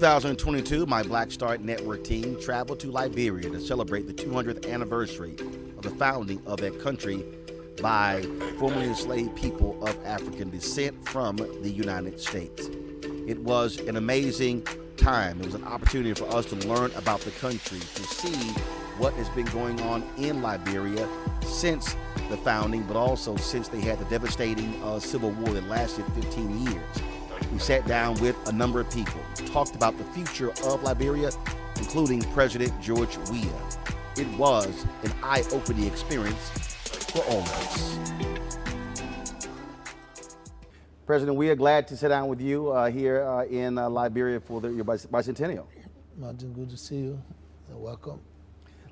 2022, my Black Star Network team traveled to Liberia to celebrate the 200th anniversary of the founding of that country by formerly enslaved people of African descent from the United States. It was an amazing time. It was an opportunity for us to learn about the country, to see what has been going on in Liberia since the founding, but also since they had the devastating civil war that lasted 15 years. We sat down with a number of people, talked about the future of Liberia, including President George Weah. It was an eye-opening experience for all of us. President Weah, glad to sit down with you here in Liberia for your bicentennial. Martin, good to see you. Welcome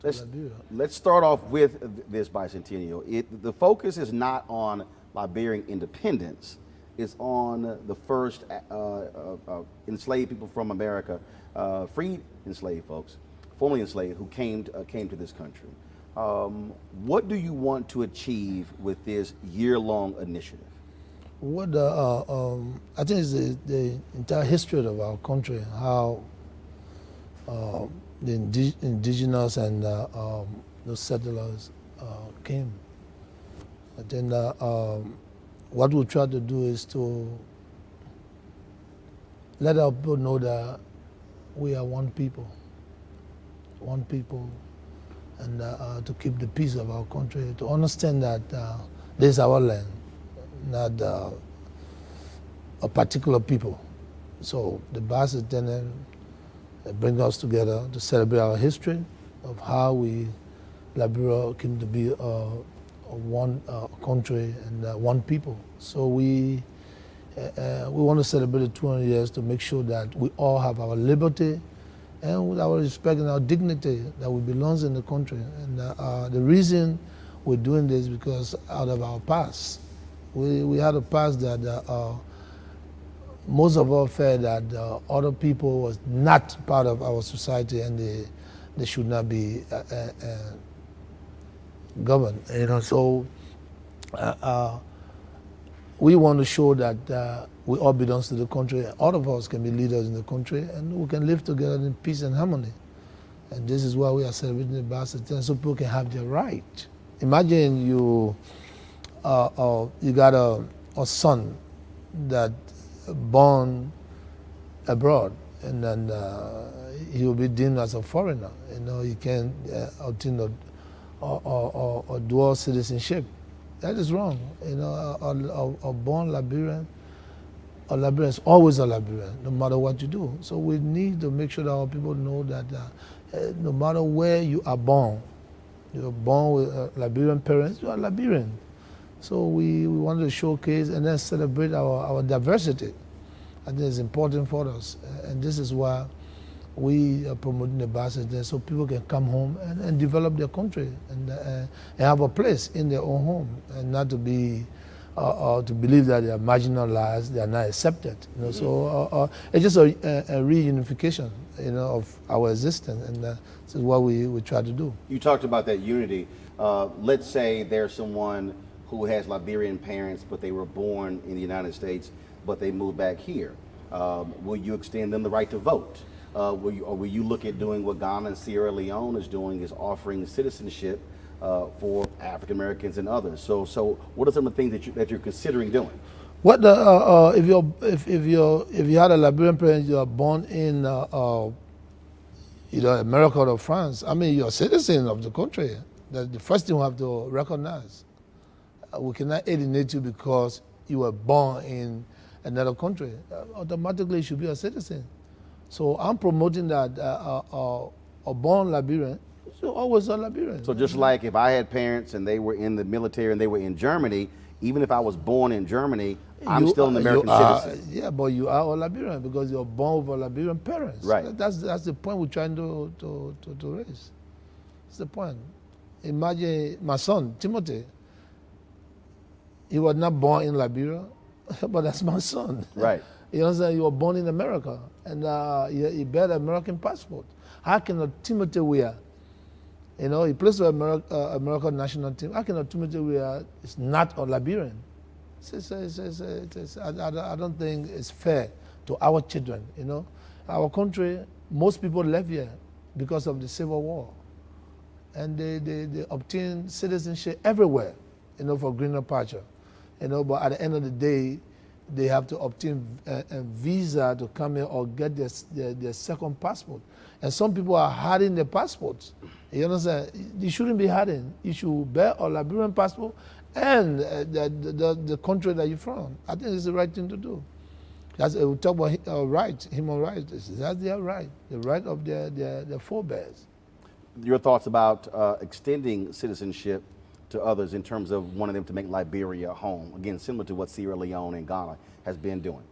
to Liberia. Let's start off with this bicentennial. The focus is not on Liberian independence. It's on the first enslaved people from America, freed enslaved folks, formerly enslaved, who came to this country. What do you want to achieve with this year-long initiative? What I think is the entire history of our country, how the indigenous and the settlers came. I think what we try to do is to let our people know that we are one people, and to keep the peace of our country, to understand that this is our land, not a particular people. So the bicentennial brings us together to celebrate our history of how Liberia came to be one country and one people. So we want to celebrate the 200 years to make sure that we all have our liberty and with our respect and our dignity that we belongs in the country. And the reason we're doing this is because out of our past. We had a past that most of us felt that other people was not part of our society and they should not be governed. So we want to show that we all belong to the country. All of us can be leaders in the country, and we can live together in peace and harmony. And this is why we are celebrating the bicentennial, so people can have their right. Imagine you got a son that born abroad, and then he will be deemed as a foreigner. He can obtain a dual citizenship. That is wrong. A born Liberian, a Liberian is always a Liberian, no matter what you do. So we need to make sure that our people know that no matter where you are born with Liberian parents, you are Liberian. So we want to showcase and then celebrate our diversity. I think it's important for us. And this is why we are promoting the bicentennial, so people can come home and develop their country and have a place in their own home, and not to be to believe that they are marginalized, they are not accepted. So it's just a reunification, of our existence, and this is what we try to do. You talked about that unity. Let's say there's someone who has Liberian parents, but they were born in the United States, but they moved back here. Will you extend them the right to vote? Will you look at doing what Ghana and Sierra Leone is doing, is offering citizenship for African Americans and others? So what are some of the things that you're considering doing? What if you had a Liberian parent, you are born in either America or France, you're a citizen of the country. That's the first thing we have to recognize. We cannot alienate you because you were born in another country. Automatically you should be a citizen. So I'm promoting that a born Liberian is always a Liberian. So just like if I had parents and they were in the military and they were in Germany, even if I was born in Germany, I'm still an American citizen. Yeah, but you are a Liberian because you're born with a Liberian parents. Right. That's the point we're trying to raise. That's the point. Imagine my son, Timothy. He was not born in Liberia, but that's my son. Right. You understand? You were born in America, and he bear the American passport. How can a Timothy Weah, he plays for American national team, how can a Timothy Weah is not a Liberian? I don't think it's fair to our children, Our country, most people left here because of the Civil War. And they obtained citizenship everywhere, for greener pasture. But at the end of the day, they have to obtain a visa to come here or get their second passport. And some people are hiding their passports. You understand? You shouldn't be hiding. You should bear a Liberian passport and the country that you're from. I think it's the right thing to do. We talk about rights, human rights. That's their right, the right of their forebears. Your thoughts about extending citizenship to others in terms of wanting them to make Liberia home, again, similar to what Sierra Leone and Ghana has been doing?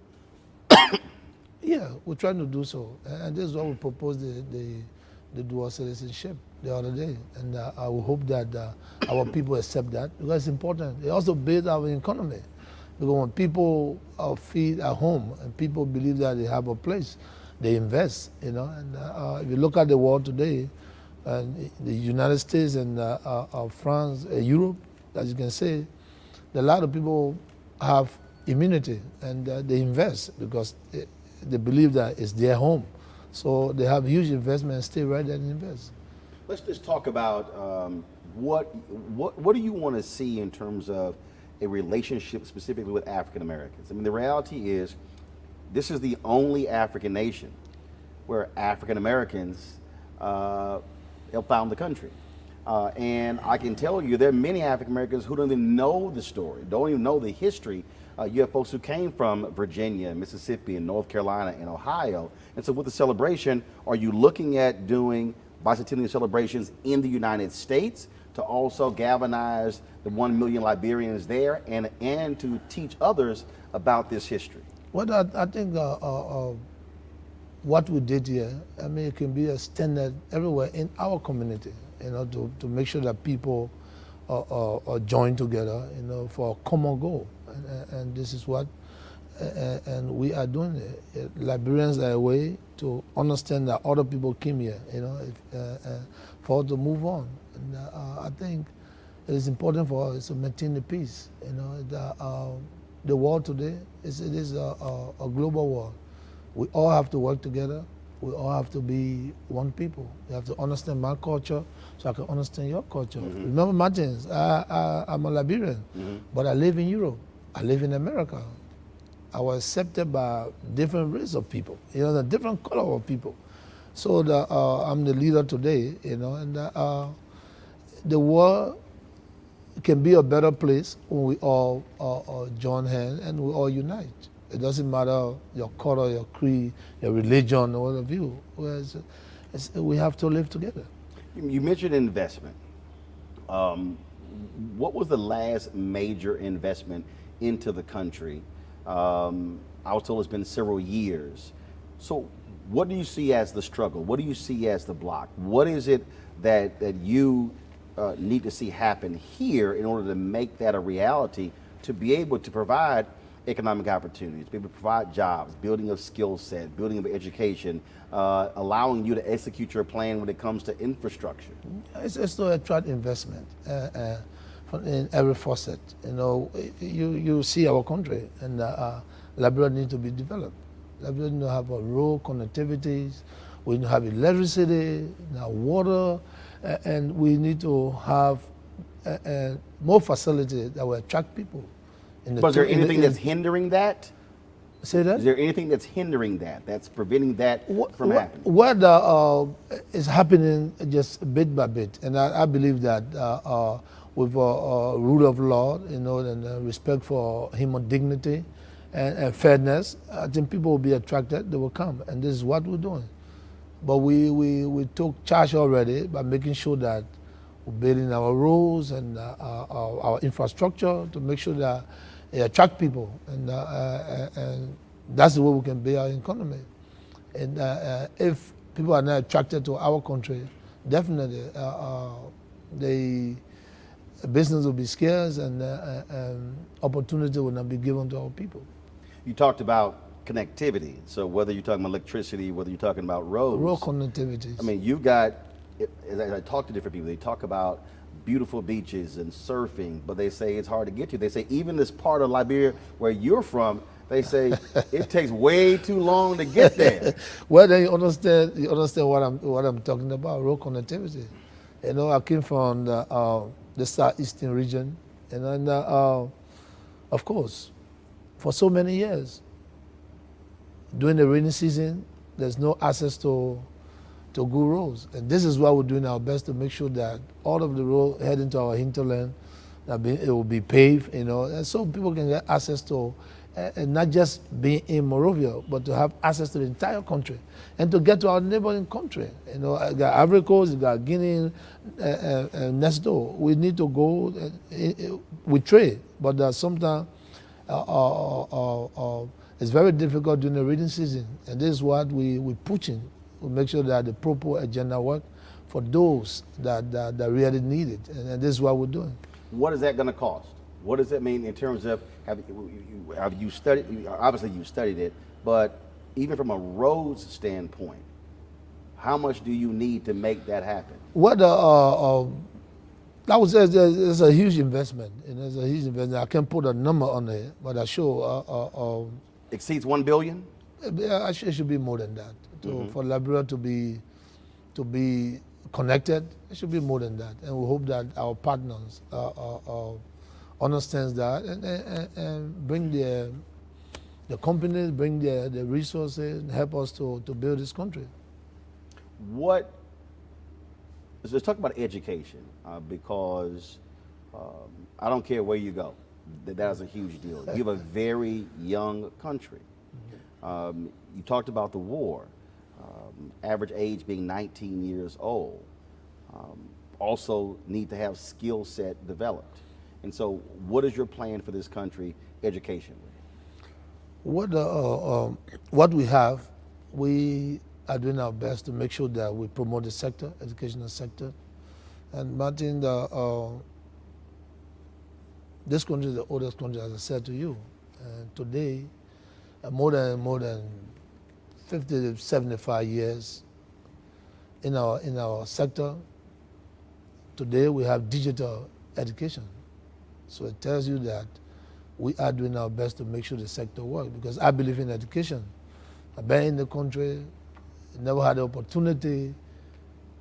Yeah, we're trying to do so. And this is why we proposed the dual citizenship the other day. And I will hope that our people accept that, because it's important. It also builds our economy. Because when people feel at home and people believe that they have a place, they invest, And if you look at the world today, the United States and France, Europe, as you can say, a lot of people have immunity and they invest because they believe that it's their home. So they have huge investment and stay right there and invest. Let's just talk about what do you want to see in terms of a relationship specifically with African Americans? I mean, the reality is this is the only African nation where African Americans helped found the country. And I can tell you there are many African Americans who don't even know the story, don't even know the history. You have folks who came from Virginia, Mississippi, and North Carolina, and Ohio. And so with the celebration, are you looking at doing bicentennial celebrations in the United States to also galvanize the 1 million Liberians there and to teach others about this history? Well, I think what we did here, I mean, it can be a standard everywhere in our community, to make sure that people are joined together, for a common goal. And this is what, and we are doing it. Liberians are a way to understand that other people came here, for us to move on. And I think it is important for us to maintain the peace. The world today it is a global world. We all have to work together. We all have to be one people. You have to understand my culture so I can understand your culture. Mm-hmm. Remember, Martins, I'm a Liberian, but I live in Europe. I live in America. I was accepted by different race of people, the different color of people. So I'm the leader today, and the world can be a better place when we all join hands and we all unite. It doesn't matter your color, your creed, your religion, or whatever view. We have to live together. You mentioned investment. What was the last major investment into the country? I was told it's been several years. So what do you see as the struggle? What do you see as the block? What is it that you need to see happen here in order to make that a reality, to be able to provide economic opportunities, be able to provide jobs, building of skill set, building of education, allowing you to execute your plan when it comes to infrastructure? It's to attract investment in every facet. You see our country, and Liberia needs to be developed. Liberia needs to have a road connectivities. We need to have electricity, water, and we need to have more facilities that will attract people. But is there anything that's hindering that? Say that? Is there anything that's hindering that, that's preventing that from happening? What is happening just bit by bit, and I believe that with a rule of law, and respect for human dignity and fairness, I think people will be attracted, they will come, and this is what we're doing. But we took charge already by making sure that we're building our roads and our infrastructure to make sure that it attract people, and that's the way we can build our economy. And if people are not attracted to our country, definitely the business will be scarce and opportunity will not be given to our people. You talked about connectivity. So whether you're talking about electricity, whether you're talking about roads. Road connectivity. I mean, you've got, as I talk to different people, they talk about beautiful beaches and surfing, but they say it's hard to get to. They say even this part of Liberia where you're from, they say it takes way too long to get there. Well, then you understand what I'm talking about, road connectivity. You know, I came from the southeastern region, and of course, for so many years, during the rainy season, there's no access to good roads. And this is why we're doing our best to make sure that all of the road heading to our hinterland, it will be paved, you know, and so people can get access to, and not just being in Monrovia, but to have access to the entire country and to get to our neighboring country. You know, you got Ivory Coast, you got Guinea, next door. We need to go, we trade, but sometimes it's very difficult during the reading season. And this is what we're pushing. We make sure that the proper agenda work for those that really need it. And this is what we're doing. What is that going to cost? What does that mean in terms of, have you studied, obviously you studied it, but even from a roads standpoint, how much do you need to make that happen? Well, I would say it's a huge investment. And it's a huge investment. I can't put a number on it, but I sure. Exceeds $1 billion? It should be more than that. For Liberia to be connected, it should be more than that. And we hope that our partners understands that and bring the companies, bring the resources, and help us to build this country. Let's talk about education, because I don't care where you go. That is a huge deal. You have a very young country. You talked about the war, average age being 19 years old. Also need to have skill set developed. And so what is your plan for this country educationally? What we have, we are doing our best to make sure that we promote the sector, educational sector. And Martin, this country is the oldest country, as I said to you. And today, more than 50 to 75 years in our sector. Today we have digital education. So it tells you that we are doing our best to make sure the sector works, because I believe in education. I've been in the country, never had the opportunity.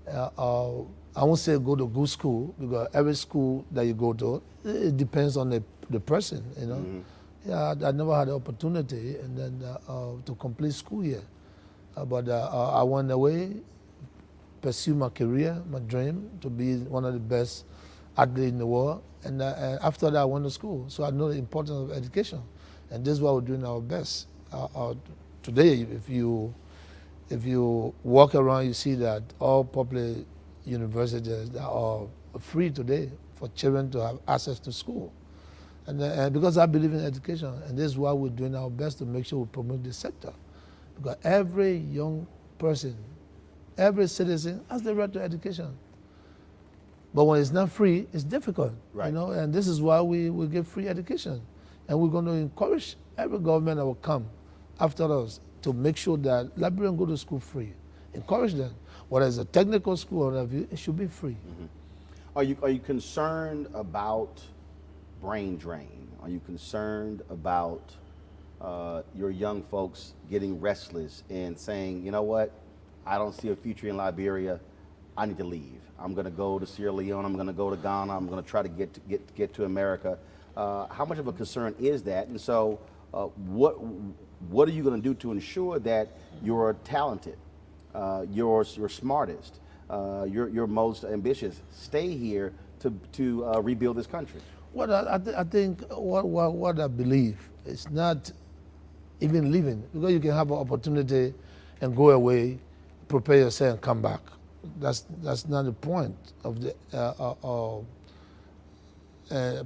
I won't say go to good school, because every school that you go to, it depends on the person, you know. Mm-hmm. Yeah, I never had the opportunity and then to complete school year. But I went away, pursue my career, my dream to be one of the best athletes in the world. And after that, I went to school. So I know the importance of education. And this is why we're doing our best. Today, if you walk around, you see that all public universities are free today for children to have access to school. And because I believe in education, and this is why we're doing our best to make sure we promote this sector. Because every young person, every citizen has the right to education. But when it's not free, it's difficult, right. You know. And this is why we give free education, and we're going to encourage every government that will come after us to make sure that Liberians go to school free. Encourage them. Whether it's a technical school or whatever, it should be free. Mm-hmm. Are you concerned about brain drain? Are you concerned about your young folks getting restless and saying, you know what, I don't see a future in Liberia, I need to leave. I'm going to go to Sierra Leone, I'm going to go to Ghana, I'm going to try to get to America. How much of a concern is that? And so what are you going to do to ensure that you're talented, you're smartest, you're most ambitious stay here to rebuild this country? Well, I think what I believe is not even leaving, because you can have an opportunity and go away, prepare yourself and come back. That's not the point of the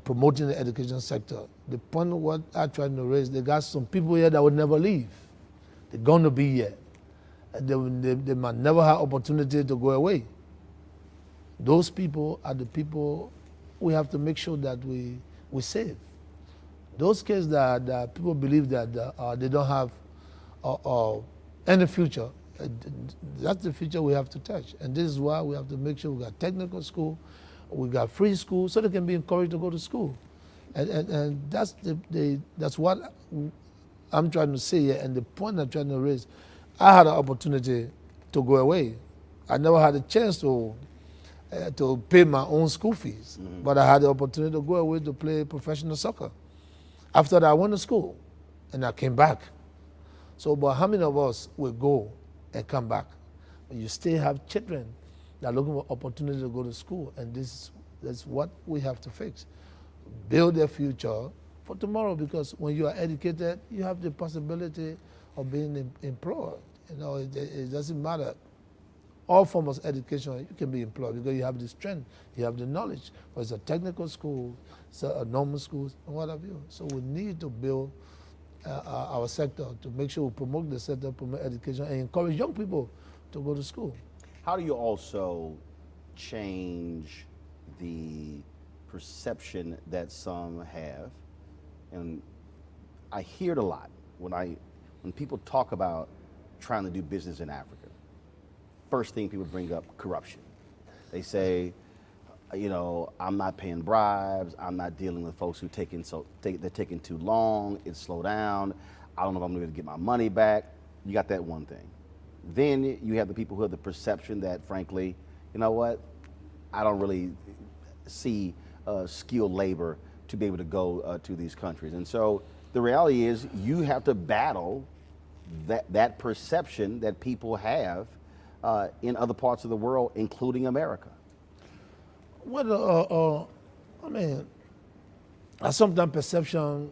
promoting the education sector. The point of what I try to raise, they got some people here that would never leave. They're going to be here. They might never have opportunity to go away. Those people are the people we have to make sure that we save. Those kids that people believe that they don't have any future, that's the future we have to touch. And this is why we have to make sure we got technical school, We got free school, so they can be encouraged to go to school. And that's what I'm trying to say here, and the point I'm trying to raise. I had an opportunity to go away. I never had a chance to pay my own school fees, but I had the opportunity to go away to play professional soccer. After that, I went to school, and I came back. So, but how many of us will go and come back? You still have children that are looking for opportunity to go to school, and that's what we have to fix. Build their future for tomorrow, because when you are educated, you have the possibility of being employed. You know, it doesn't matter. All forms of education, you can be employed because you have the strength, you have the knowledge. Whether it's a technical school, it's a normal schools, and what have you. So we need to build our sector to make sure we promote the sector, promote education, and encourage young people to go to school. How do you also change the perception that some have? And I hear it a lot when people talk about trying to do business in Africa. First thing people bring up, corruption. They say, you know, I'm not paying bribes. I'm not dealing with folks who they're taking too long. It's slow down. I don't know if I'm going to get my money back. You got that one thing. Then you have the people who have the perception that, frankly, you know what, I don't really see skilled labor to be able to go to these countries. And so the reality is you have to battle that perception that people have in other parts of the world, including America. Well, I mean, sometimes perception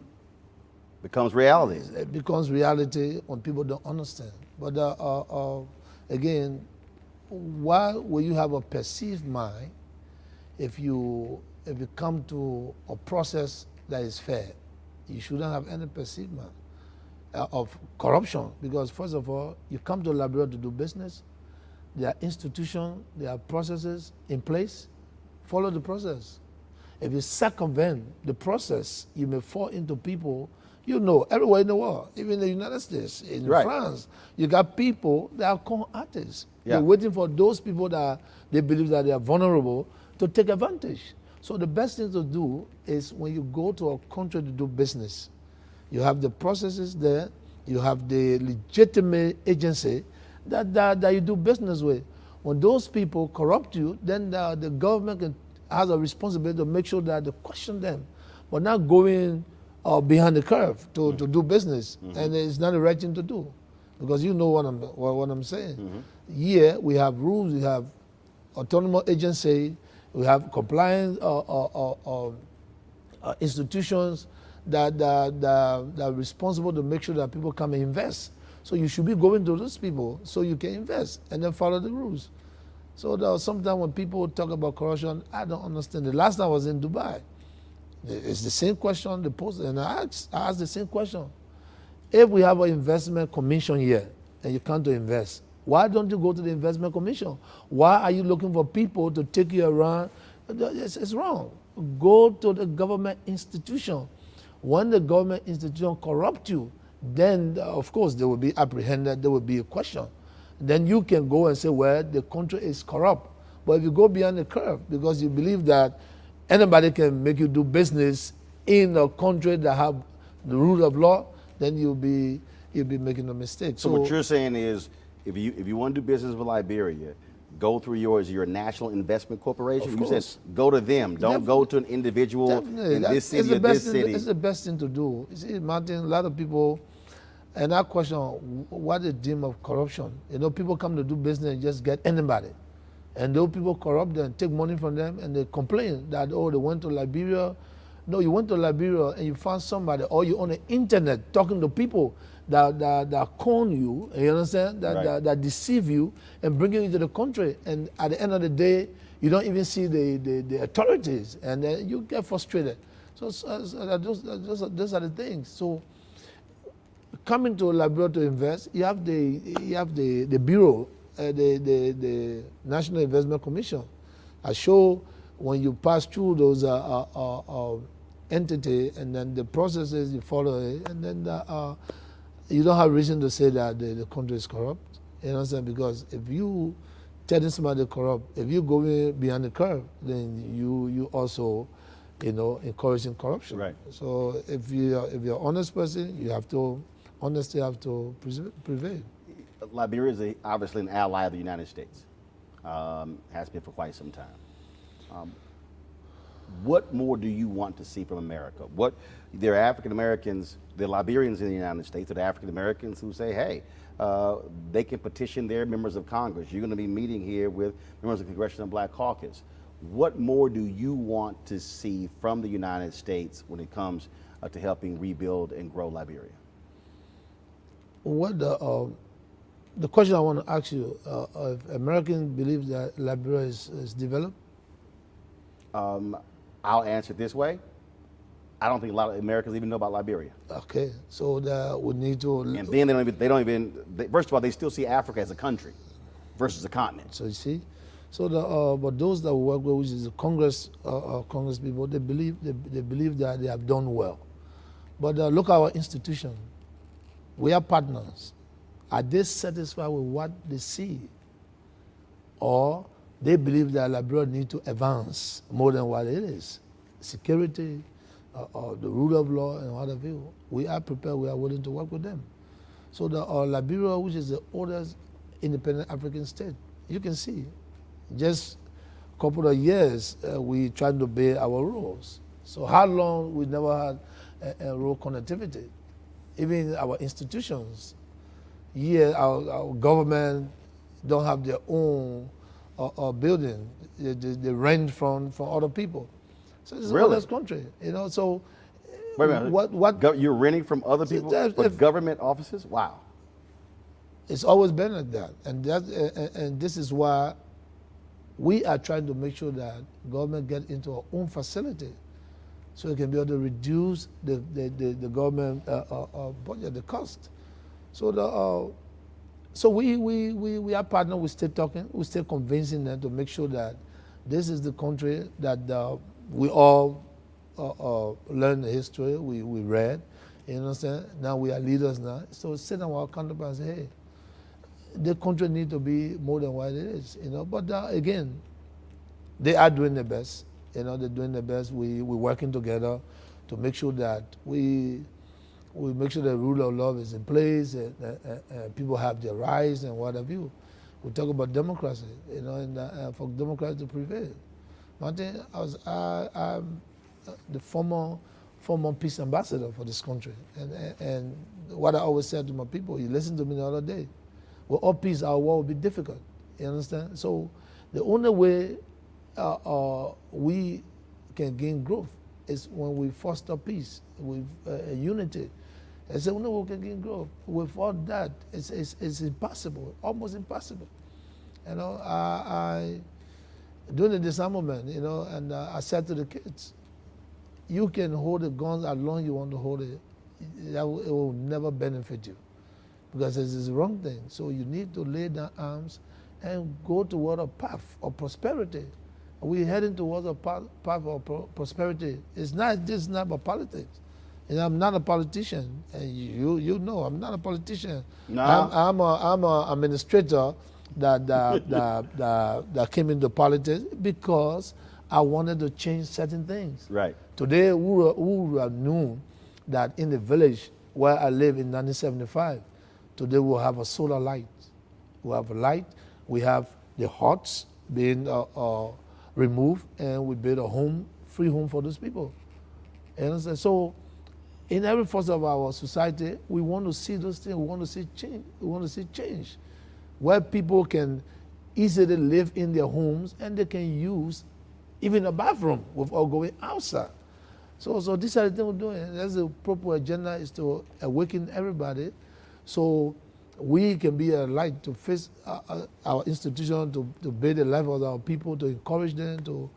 becomes reality. It becomes reality when people don't understand. But again, why will you have a perceived mind if you come to a process that is fair? You shouldn't have any perceived mind of corruption, because first of all, you come to Liberia to do business. There are institutions, there are processes in place. Follow the process. If you circumvent the process, you may fall into people, you know, everywhere in the world, even in the United States, in France, you got people that are con artists. Yeah. They're waiting for those people that they believe that they are vulnerable to take advantage. So the best thing to do is when you go to a country to do business, you have the processes there, you have the legitimate agency that you do business with. When those people corrupt you, then the government has a responsibility to make sure that they question them, but not going behind the curve to do business. And it's not the right thing to do, because you know what I'm saying. Here we have rules, we have autonomous agency, we have compliance institutions that are responsible to make sure that people come and invest. So you should be going to those people so you can invest and then follow the rules. So sometimes when people talk about corruption, I don't understand. The last time I was in Dubai, it's the same question they posed, and I asked the same question. If we have an investment commission here and you come to invest, why don't you go to the investment commission? Why are you looking for people to take you around? It's wrong. Go to the government institution. When the government institution corrupt you, then of course they will be apprehended, there will be a question. Then you can go and say, well, the country is corrupt. But if you go beyond the curve because you believe that anybody can make you do business in a country that have the rule of law, then you'll be making a mistake. So what you're saying is, if you want to do business with Liberia, go through your national investment corporation. You said go to them. Don't go to an individual in this city or this city. It's the best thing to do. You see, Martin, a lot of people, and I question what is the deem of corruption. You know, people come to do business and just get anybody. And those people corrupt them, take money from them, and they complain that, oh, they went to Liberia. No, you went to Liberia and you found somebody, or you on the internet talking to people that con you, you understand, that deceive you and bring you into the country. And at the end of the day, you don't even see the authorities, and then you get frustrated. So those are the things. So coming to Liberia to invest, you have the bureau, the National Investment Commission. I show when you pass through those entity, and then the processes you follow it, and then you don't have reason to say that the country is corrupt. You understand? Because if you telling somebody corrupt. If you go beyond the curve, then you also, encouraging corruption. Right. So if you're an honest person, honesty have to prevail. Liberia is obviously an ally of the United States. Has been for quite some time. What more do you want to see from America? There are African Americans, there are Liberians in the United States, there are African Americans who say, hey, they can petition their members of Congress. You're going to be meeting here with members of the Congressional Black Caucus. What more do you want to see from the United States when it comes to helping rebuild and grow Liberia? What the question I want to ask you, if Americans believe that Liberia is developed? I'll answer it this way. I don't think a lot of Americans even know about Liberia. Okay, so that we need to. And then first of all, they still see Africa as a country versus a continent. So you see, so but those that we work with, which is the Congress people, they believe that they have done well. But look at our institution. We are partners. Are they satisfied with what they see, or they believe that Liberia need to advance more than what it is? Security, the rule of law, and what have you. We are prepared. We are willing to work with them. So the Liberia, which is the oldest independent African state, you can see, just a couple of years we trying to obey our rules. So how long we never had a rural connectivity? Even our institutions, our government don't have their own building. They rent from other people. So it's Really? a honest country, So Wait a minute. what You're renting from other people for government offices? Wow. It's always been like that, and this is why we are trying to make sure that government get into our own facility, so it can be able to reduce the government budget, the cost. So we are partners. We stay talking. We stay convincing them to make sure that this is the country that we all learn the history. We read. You understand? Now we are leaders now. So sit down with our counterparts and say, hey, the country needs to be more than what it is. But again, they are doing their best. They're doing their best. We're working together to make sure that we make sure the rule of law is in place, and people have their rights and what have you. We talk about democracy, and for democracy to prevail. Martin, I'm the former peace ambassador for this country, and what I always said to my people, you listened to me the other day, without peace, our war will be difficult. You understand? So the only way we can gain growth is when we foster peace with unity. And so no one can gain growth. Without that, it's impossible, almost impossible. I during the disarmament, and I said to the kids, you can hold the guns as long as you want to hold it. It will never benefit you, because this is the wrong thing. So you need to lay down arms and go toward a path of prosperity. We're heading towards a path of prosperity. It's not about politics. I'm not a politician, and you know I'm not a politician. No. I'm an administrator that came into politics because I wanted to change certain things. Right. Today, we would have known that in the village where I live in 1975, today we'll have a solar light. We have a light. We have the huts being removed, and we build a free home for those people. And so, in every facet of our society, we want to see those things. We want to see change. We want to see change, where people can easily live in their homes and they can use even a bathroom without going outside. So these are the things we're doing. That's the proper agenda, is to awaken everybody, so we can be a light to face our institution, to build the life of our people, to encourage them, to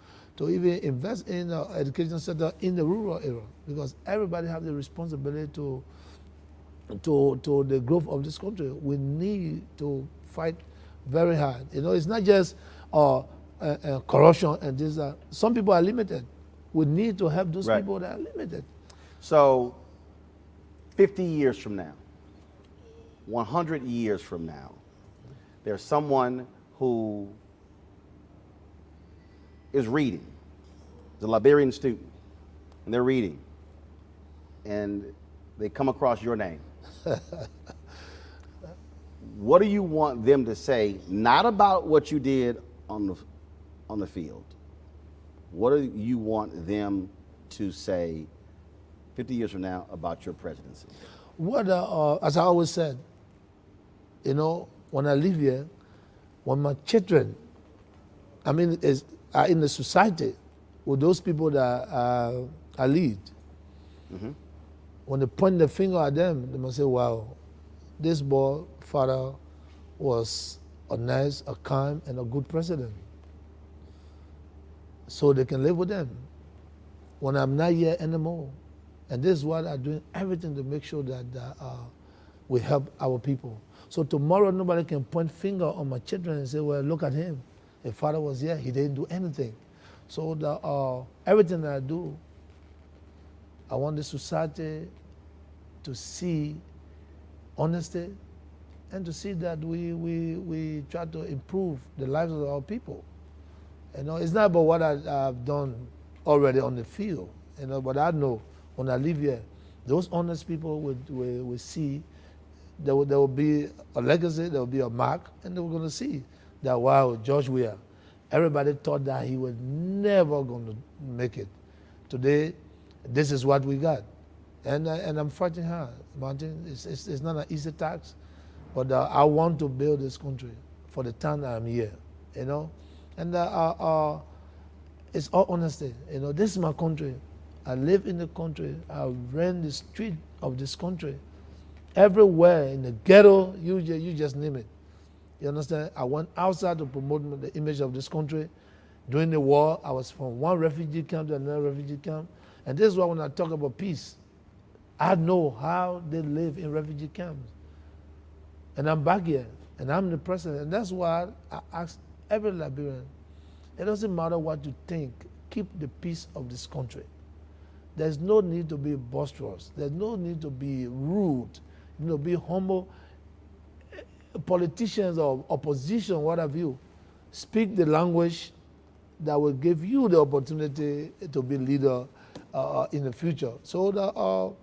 even invest in the education sector in the rural area, because everybody has the responsibility to the growth of this country. We need to fight very hard. It's not just corruption and this. Some people are limited. We need to help those people that are limited. So, 50 years from now, 100 years from now, there's someone who is reading, the Liberian student, and they're reading, and they come across your name, what do you want them to say, not about what you did on the field? What do you want them to say 50 years from now about your presidency? What, as I always said, you know, when I live here, when my children, are in the society with those people that I lead, when they point the finger at them, they must say, wow, this boy, father, was a nice, a kind, and a good president. So they can live with them when I'm not here anymore. And this is why I'm doing everything to make sure that we help our people. So tomorrow nobody can point finger on my children and say, well, look at him. If father was here, he didn't do anything. So everything that I do, I want the society to see honesty and to see that we try to improve the lives of our people. You know, it's not about what I've done already on the field, you know, but I know when I live here, those honest people will see there will be a legacy, there will be a mark, and they were going to see that, wow, George Weah, everybody thought that he was never going to make it. Today, this is what we got. And I'm fighting hard, Martin. It's not an easy task, but I want to build this country for the time I'm here, you know. And it's all honesty, you know. This is my country. I live in the country. I ran the street of this country. Everywhere in the ghetto, you just name it. You understand? I went outside to promote the image of this country. During the war, I was from one refugee camp to another refugee camp. And this is why when I talk about peace, I know how they live in refugee camps. And I'm back here, and I'm the president. And that's why I ask every Liberian, it doesn't matter what you think, keep the peace of this country. There's no need to be boisterous. There's no need to be rude, be humble. Politicians or opposition, what have you, speak the language that will give you the opportunity to be leader in the future. So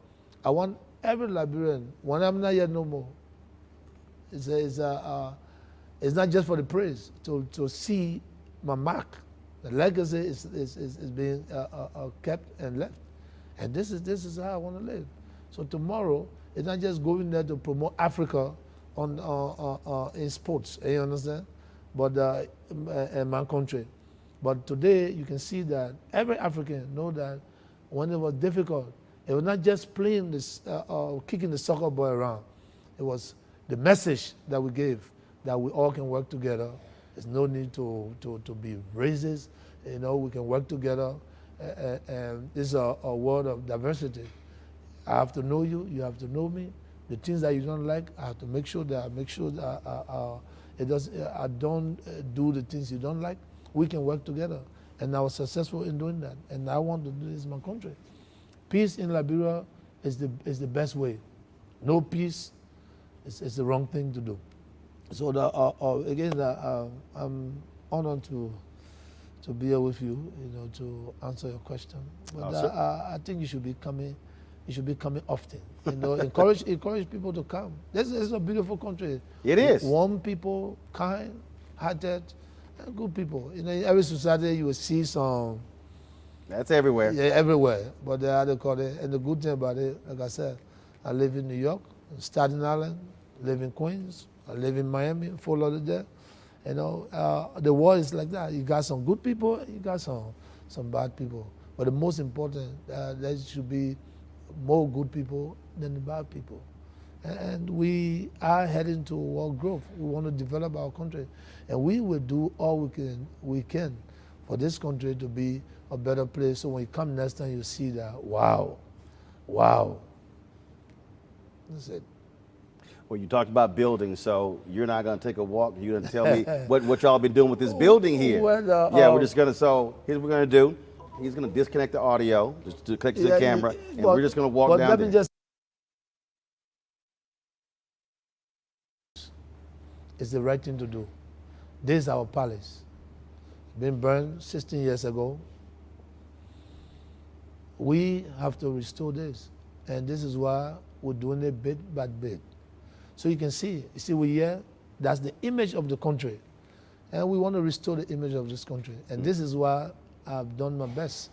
I want every Liberian, when I'm not here no more, it's not just for the praise, to see my mark. The legacy is being kept and left. And this is how I want to live. So tomorrow, it's not just going there to promote Africa in sports, you understand? But in my country. But today, you can see that every African know that when it was difficult, it was not just playing this, kicking the soccer ball around. It was the message that we gave, that we all can work together. There's no need to be racist. You know, we can work together. And this is a world of diversity. I have to know you, you have to know me. The things that you don't like, I have to make sure that I don't do the things you don't like. We can work together. And I was successful in doing that. And I want to do this in my country. Peace in Liberia is the best way. No peace is the wrong thing to do. So again, I'm honored to be here with you, to answer your question. But I think you should be coming. You should be coming often. Encourage people to come. This is a beautiful country. It is. Warm people, kind, hearted, and good people. In every society, you will see some. That's everywhere. Yeah, everywhere. But they are call it. And the good thing about it, like I said, I live in New York, Staten Island, live in Queens, I live in Miami, Fort Lauderdale. The world is like that. You got some good people, you got some bad people. But the most important, there should be more good people than the bad people. And we are heading to world growth. We want to develop our country. And we will do all we can for this country to be a better place. So when you come next time, you see that, wow. That's it. Well, you talked about buildings, so you're not going to take a walk. You're going to tell me what y'all been doing with this building here. Well, yeah, we're just going to, so here's what we're going to do. He's going to disconnect the audio, just to connect to the camera, and we're just going to walk down there. It's the right thing to do. This is our palace. Been burned 16 years ago. We have to restore this. And this is why we're doing it bit by bit. So you can see, we're here, that's the image of the country. And we want to restore the image of this country. And this is why I've done my best.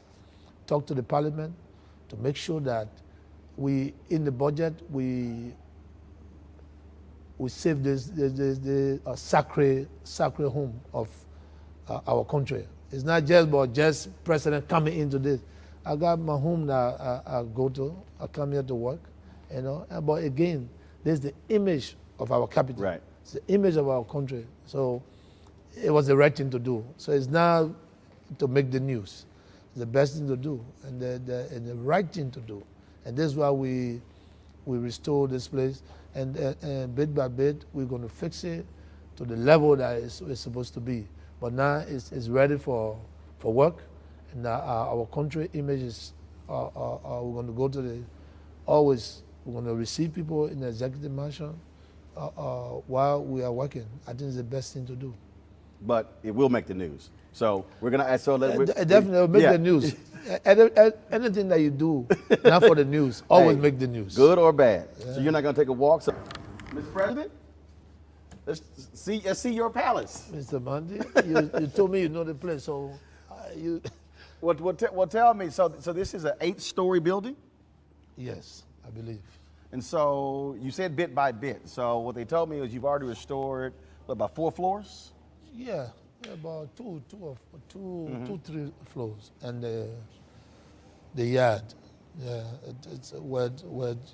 Talk to the parliament to make sure that we, in the budget, we save this sacred home of our country. It's not just about just president coming into this. I got my home that I go to. I come here to work, you know. But again, there's the image of our capital. Right. It's the image of our country. So it was the right thing to do. So it's not to make the news. It's the best thing to do and the right thing to do. And that's why we restore this place. And bit by bit, we're going to fix it to the level that it's supposed to be. But now it's ready for work. And our country image is, we're going to go to we're going to receive people in the executive mansion while we are working. I think it's the best thing to do. But it will make the news. So we're going to... definitely will make the news. Anything that you do, not for the news, always make the news. Good or bad. Yeah. So you're not going to take a walk? So, Mr. President, let's see your palace. Mr. Mandy, you told me you know the place, so you... Well, tell me, so this is an 8-story building? Yes, I believe. And so you said bit by bit. So what they told me is you've already restored, about 4 floors? Yeah, about two, 3 floors. And the yard, yeah, it's where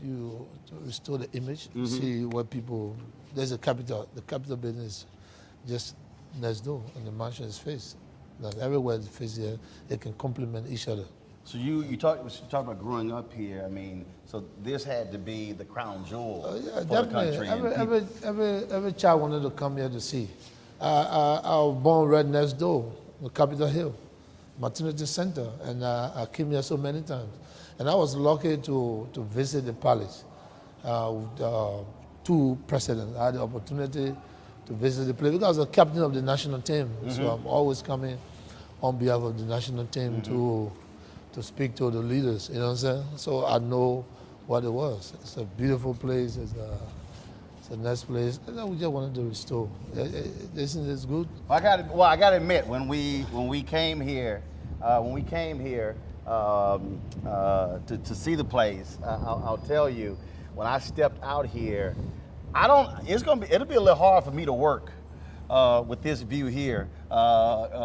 you restore the image, see where people, there's the capital building is just next door, and the mansion is faced. Like everywhere it's faced here, they can complement each other. So you talk about growing up here. I mean, so this had to be the crown jewel yeah, for definitely. the country. Every child wanted to come here to see. I was born right next door, on Capitol Hill, Maternity Center, and I came here so many times. And I was lucky to visit the palace with 2 presidents. I had the opportunity to visit the place because I was the captain of the national team. So I'm always coming on behalf of the national team to speak to the leaders, you know what I'm saying? So I know what it was. It's a beautiful place. It's a nice place. And we just wanted to restore. Isn't this good? I got to admit, when we came here, to see the place, I'll tell you, when I stepped out here, it'll be a little hard for me to work with this view here,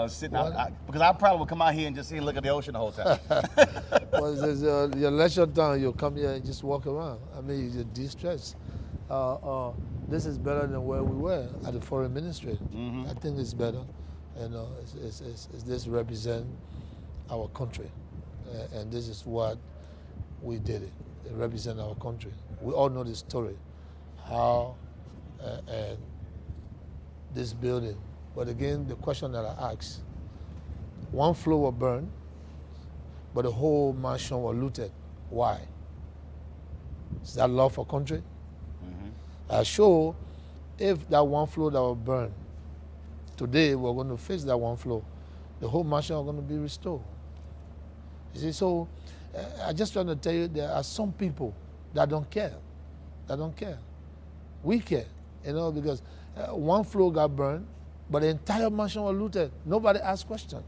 sitting out, because I probably would come out here and just look at the ocean the whole time. Well, your leisure time, you'll come here and just walk around. I mean, you de-stress. This is better than where we were at the foreign ministry. I think it's better. You know, this represent our country, and this is what we did. It represent our country. We all know the story, how and this building. But again, the question that I asked, 1 floor was burned, but the whole mansion was looted. Why? Is that love for country? I sure if that 1 floor that was burned, today we're going to fix that 1 floor, the whole mansion is going to be restored. You see, so I just trying to tell you, there are some people that don't care. We care, you know, because 1 floor got burned, but the entire mansion was looted. Nobody asked questions.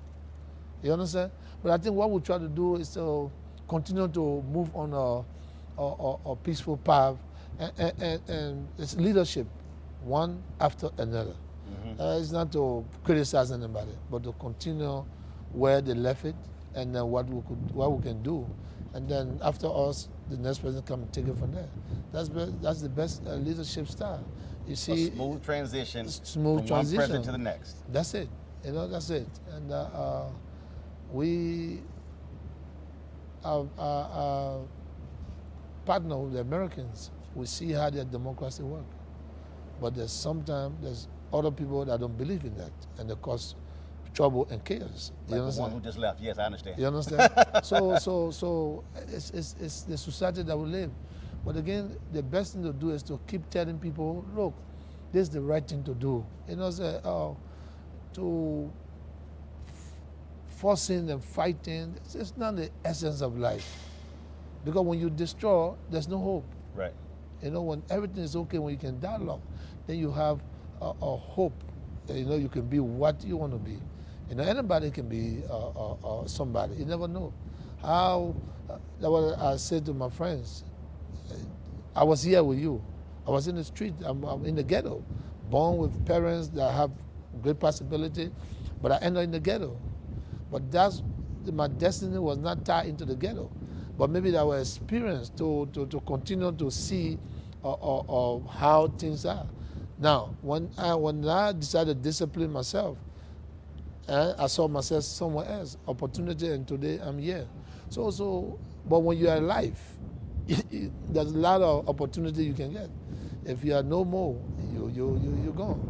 You understand? But I think what we try to do is to continue to move on a peaceful path, and it's leadership, one after another. It's not to criticize anybody, but to continue where they left it, and then what we can do, and then after us, the next person come and take it from there. That's the best leadership style. You see, a smooth transition from one president to the next. That's it. You know, that's it. And we our partner with the Americans. We see how their democracy works. But there's other people that don't believe in that, and they cause trouble and chaos. You understand? The one who just left. Yes, I understand. You understand? so it's the society that we live. But again, the best thing to do is to keep telling people, look, this is the right thing to do. You know, say, to forcing and fighting. It's not the essence of life. Because when you destroy, there's no hope. Right. You know, when everything is okay, when you can dialogue, then you have a hope. You know, you can be what you want to be. You know, anybody can be somebody. You never know. How, that's what I said to my friends. I was here with you. I was in the street. I'm in the ghetto, born with parents that have great possibility, but I ended in the ghetto. But that's, my destiny was not tied into the ghetto. But maybe our experience to continue to see how things are. Now, when I decided to discipline myself, I saw myself somewhere else, opportunity, and today I'm here. But when you are alive, there's a lot of opportunity you can get. If you are no more, you're gone.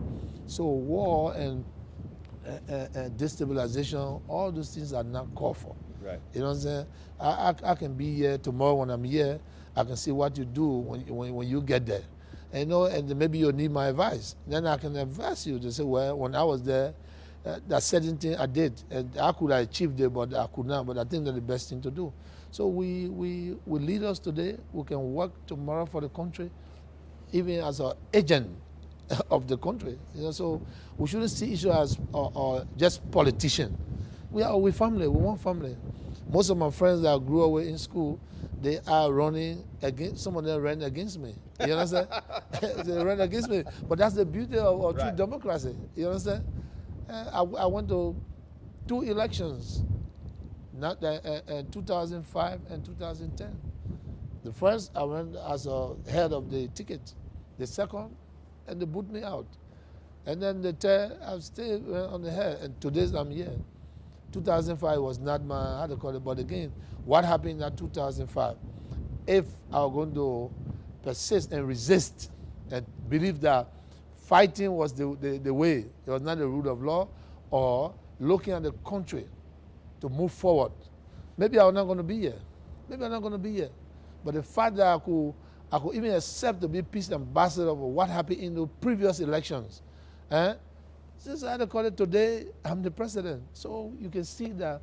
So war and destabilization, all those things are not called for. Right. You know what I'm saying? I can be here tomorrow when I'm here. I can see what you do when you get there. And, you know, and maybe you need my advice. Then I can advise you to say, well, when I was there, that certain thing I did, and I could have achieved it, but I could not. But I think that's the best thing to do. So we leaders today, we can work tomorrow for the country, even as an agent of the country. You know, so we shouldn't see each other as just politicians. We family. We want family. Most of my friends that I grew up with in school, they are running against. Some of them ran against me. You understand? They ran against me. But that's the beauty of true democracy. You understand? I went to 2 elections, not 2005 and 2010. The first, I went as a head of the ticket. The second, and they put me out. And then the third, I stayed on the head. And today I'm here. 2005 was not my, how to call it, but again, what happened in 2005? If I were going to persist and resist and believe that fighting was the way, it was not the rule of law, or looking at the country to move forward, maybe I was not going to be here. Maybe I'm not going to be here. But the fact that I could even accept to be peace ambassador of what happened in the previous elections, since I had to call it today, I'm the president. So you can see that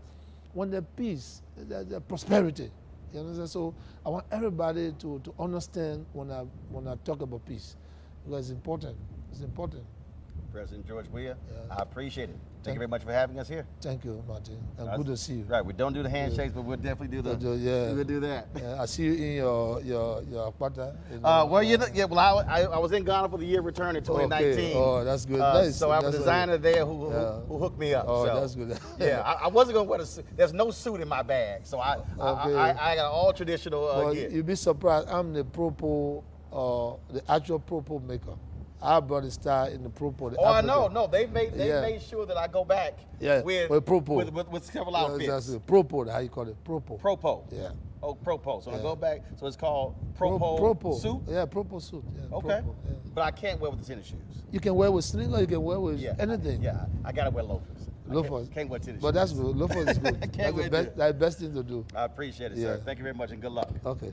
when the peace, the prosperity, you understand? So I want everybody to understand when I talk about peace, because it's important. It's important. President George Weah, I appreciate it. Thank you very much for having us here. Thank you, Martin. And good to see you. Right, we don't do the handshakes, but we'll definitely do we'll do that. I see you in your quarter. Well, I was in Ghana for the year return in 2019. Okay. Oh, that's good. Nice. So I have a designer there who hooked me up. Oh, so, that's good. Yeah, I wasn't going to wear a suit. There's no suit in my bag, so I got all traditional gear. You'd be surprised. I'm the the actual propos maker. I brought the style in the propos. Oh, I know. No, they made sure that I go back with several outfits. That's it. Propos, how you call it? Propos. Propos. Yeah. Oh, propos. So I go back. So it's called propos suit? Yeah, propos suit. Yeah, okay. Propos, yeah. But I can't wear with the tennis shoes. You can wear with sneakers, you can wear with anything. Yeah, I got to wear loafers. Loafers. Can't wear tennis shoes. But that's good. Loafers is good. That's the best thing to do. I appreciate it, sir. Thank you very much and good luck. Okay.